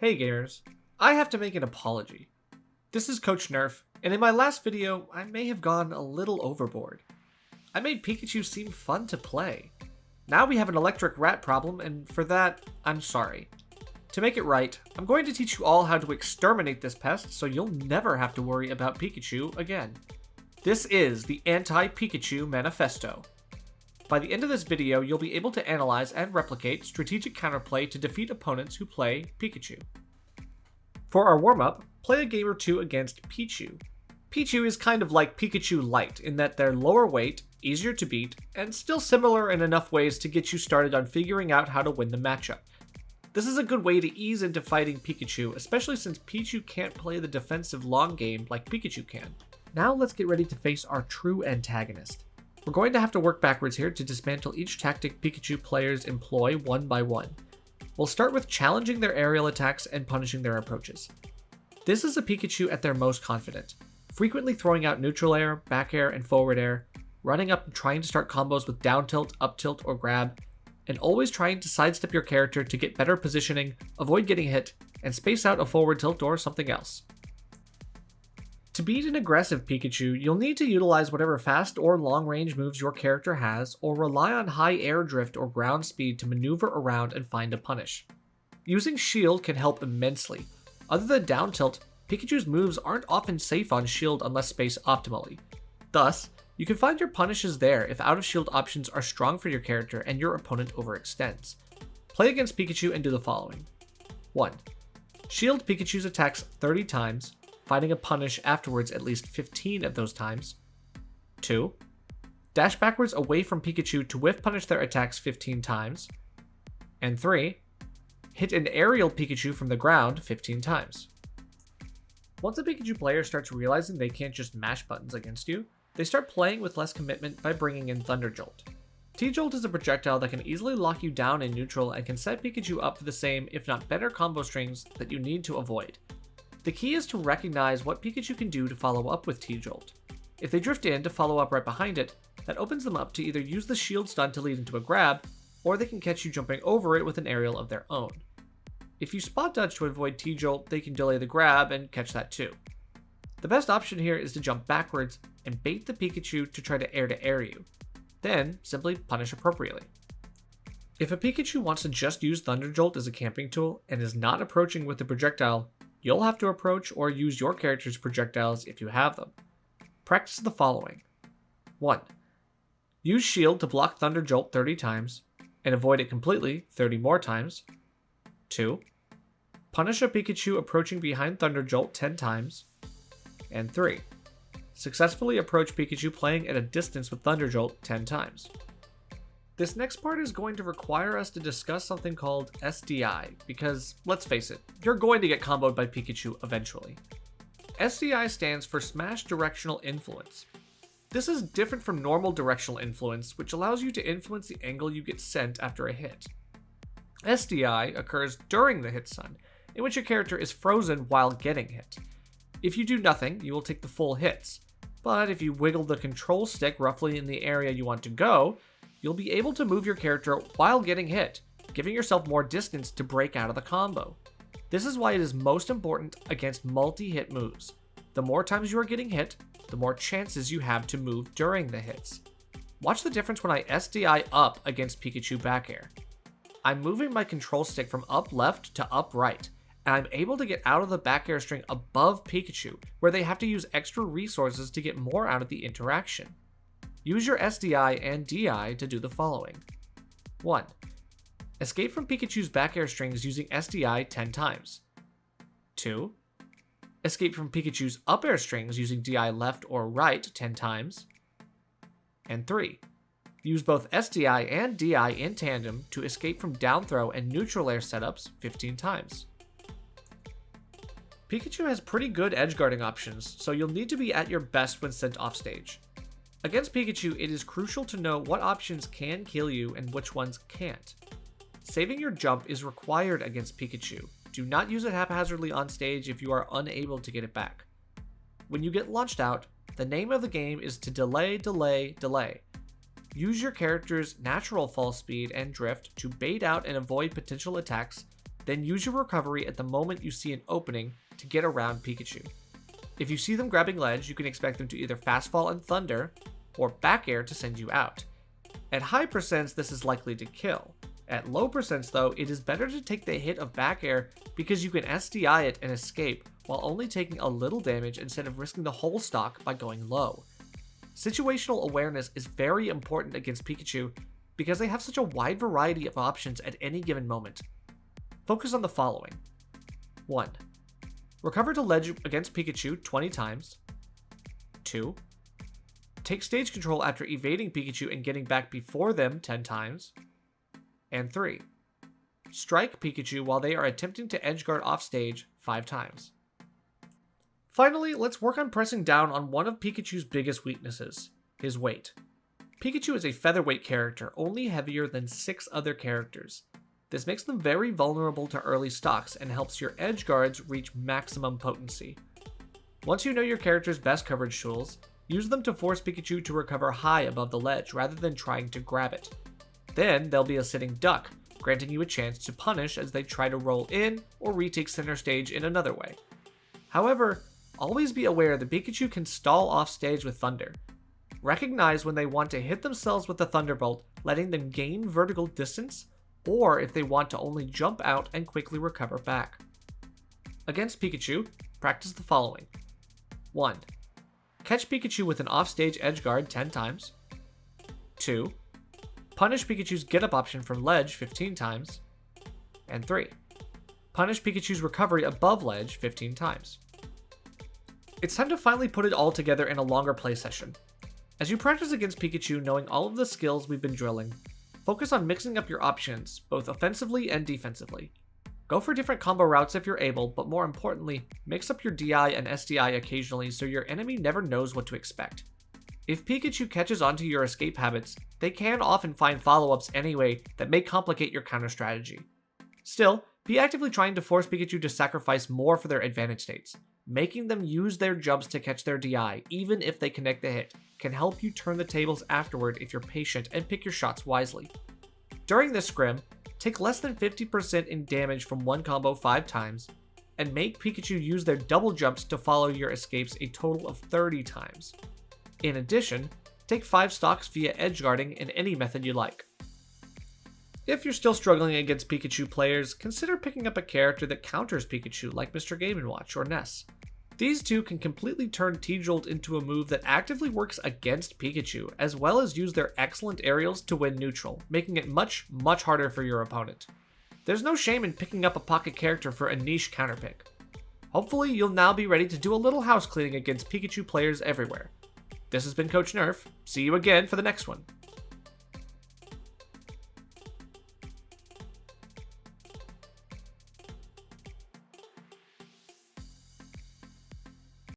Hey gamers, I have to make an apology. This is Coach Nerf, and in my last video, I may have gone a little overboard. I made Pikachu seem fun to play. Now we have an electric rat problem, and for that, I'm sorry. To make it right, I'm going to teach you all how to exterminate this pest so you'll never have to worry about Pikachu again. This is the Anti-Pikachu Manifesto. By the end of this video, you'll be able to analyze and replicate strategic counterplay to defeat opponents who play Pikachu. For our warm-up, play a game or two against Pichu. Pichu is kind of like Pikachu Light in that they're lower weight, easier to beat, and still similar in enough ways to get you started on figuring out how to win the matchup. This is a good way to ease into fighting Pikachu, especially since Pichu can't play the defensive long game like Pikachu can. Now let's get ready to face our true antagonist. We're going to have to work backwards here to dismantle each tactic Pikachu players employ one by one. We'll start with challenging their aerial attacks and punishing their approaches. This is a Pikachu at their most confident, frequently throwing out neutral air, back air, and forward air, running up and trying to start combos with down tilt, up tilt, or grab, and always trying to sidestep your character to get better positioning, avoid getting hit, and space out a forward tilt or something else. To beat an aggressive Pikachu, you'll need to utilize whatever fast or long range moves your character has, or rely on high air drift or ground speed to maneuver around and find a punish. Using Shield can help immensely. Other than down tilt, Pikachu's moves aren't often safe on Shield unless spaced optimally. Thus, you can find your punishes there if out of Shield options are strong for your character and your opponent overextends. Play against Pikachu and do the following. 1. Shield Pikachu's attacks 30 times, finding a punish afterwards at least 15 of those times. 2. Dash backwards away from Pikachu to whiff punish their attacks 15 times. And 3. Hit an aerial Pikachu from the ground 15 times. Once a Pikachu player starts realizing they can't just mash buttons against you, they start playing with less commitment by bringing in Thunder Jolt. T-Jolt is a projectile that can easily lock you down in neutral and can set Pikachu up for the same, if not better, combo strings that you need to avoid. The key is to recognize what Pikachu can do to follow up with T-Jolt. If they drift in to follow up right behind it, that opens them up to either use the shield stun to lead into a grab, or they can catch you jumping over it with an aerial of their own. If you spot dodge to avoid T-Jolt, they can delay the grab and catch that too. The best option here is to jump backwards and bait the Pikachu to try to air you. Then, simply punish appropriately. If a Pikachu wants to just use Thunder Jolt as a camping tool and is not approaching with the projectile, you'll have to approach or use your character's projectiles if you have them. Practice the following. 1. Use Shield to block Thunder Jolt 30 times, and avoid it completely 30 more times. 2. Punish a Pikachu approaching behind Thunder Jolt 10 times. And 3. Successfully approach Pikachu playing at a distance with Thunder Jolt 10 times. This next part is going to require us to discuss something called SDI, because, let's face it, you're going to get comboed by Pikachu eventually. SDI stands for Smash Directional Influence. This is different from normal directional influence, which allows you to influence the angle you get sent after a hit. SDI occurs during the hit stun, in which your character is frozen while getting hit. If you do nothing, you will take the full hits, but if you wiggle the control stick roughly in the area you want to go, you'll be able to move your character while getting hit, giving yourself more distance to break out of the combo. This is why it is most important against multi-hit moves. The more times you are getting hit, the more chances you have to move during the hits. Watch the difference when I SDI up against Pikachu back air. I'm moving my control stick from up left to up right, and I'm able to get out of the back air string above Pikachu, where they have to use extra resources to get more out of the interaction. Use your SDI and DI to do the following. 1. Escape from Pikachu's back air strings using SDI 10 times. 2. Escape from Pikachu's up air strings using DI left or right 10 times. And 3. Use both SDI and DI in tandem to escape from down throw and neutral air setups 15 times. Pikachu has pretty good edge guarding options, so you'll need to be at your best when sent off stage. Against Pikachu, it is crucial to know what options can kill you and which ones can't. Saving your jump is required against Pikachu. Do not use it haphazardly on stage if you are unable to get it back. When you get launched out, the name of the game is to delay. Use your character's natural fall speed and drift to bait out and avoid potential attacks, then use your recovery at the moment you see an opening to get around Pikachu. If you see them grabbing ledge, you can expect them to either fast fall and thunder, or back air to send you out. At high percents, this is likely to kill. At low percents though, it is better to take the hit of back air because you can SDI it and escape while only taking a little damage instead of risking the whole stock by going low. Situational awareness is very important against Pikachu because they have such a wide variety of options at any given moment. Focus on the following. 1. Recover to ledge against Pikachu 20 times. 2. Take stage control after evading Pikachu and getting back before them 10 times. And 3. Strike Pikachu while they are attempting to edgeguard off stage 5 times. Finally, let's work on pressing down on one of Pikachu's biggest weaknesses, his weight. Pikachu is a featherweight character, only heavier than 6 other characters. This makes them very vulnerable to early stocks and helps your edge guards reach maximum potency. Once you know your character's best coverage tools, use them to force Pikachu to recover high above the ledge rather than trying to grab it. Then they'll be a sitting duck, granting you a chance to punish as they try to roll in or retake center stage in another way. However, always be aware that Pikachu can stall off stage with Thunder. Recognize when they want to hit themselves with the Thunderbolt, letting them gain vertical distance, or if they want to only jump out and quickly recover back. Against Pikachu, practice the following. 1. Catch Pikachu with an offstage edge guard 10 times. 2. Punish Pikachu's get up option from ledge 15 times. And 3. Punish Pikachu's recovery above ledge 15 times. It's time to finally put it all together in a longer play session. As you practice against Pikachu knowing all of the skills we've been drilling, focus on mixing up your options, both offensively and defensively. Go for different combo routes if you're able, but more importantly, mix up your DI and SDI occasionally so your enemy never knows what to expect. If Pikachu catches onto your escape habits, they can often find follow-ups anyway that may complicate your counter strategy. Still, be actively trying to force Pikachu to sacrifice more for their advantage states. Making them use their jumps to catch their DI, even if they connect the hit, can help you turn the tables afterward if you're patient and pick your shots wisely. During this scrim, take less than 50% in damage from one combo 5 times, and make Pikachu use their double jumps to follow your escapes a total of 30 times. In addition, take 5 stocks via edge guarding in any method you like. If you're still struggling against Pikachu players, consider picking up a character that counters Pikachu like Mr. Game & Watch or Ness. These two can completely turn T-Jolt into a move that actively works against Pikachu, as well as use their excellent aerials to win neutral, making it much harder for your opponent. There's no shame in picking up a pocket character for a niche counterpick. Hopefully you'll now be ready to do a little house cleaning against Pikachu players everywhere. This has been Coach Nerf. See you again for the next one.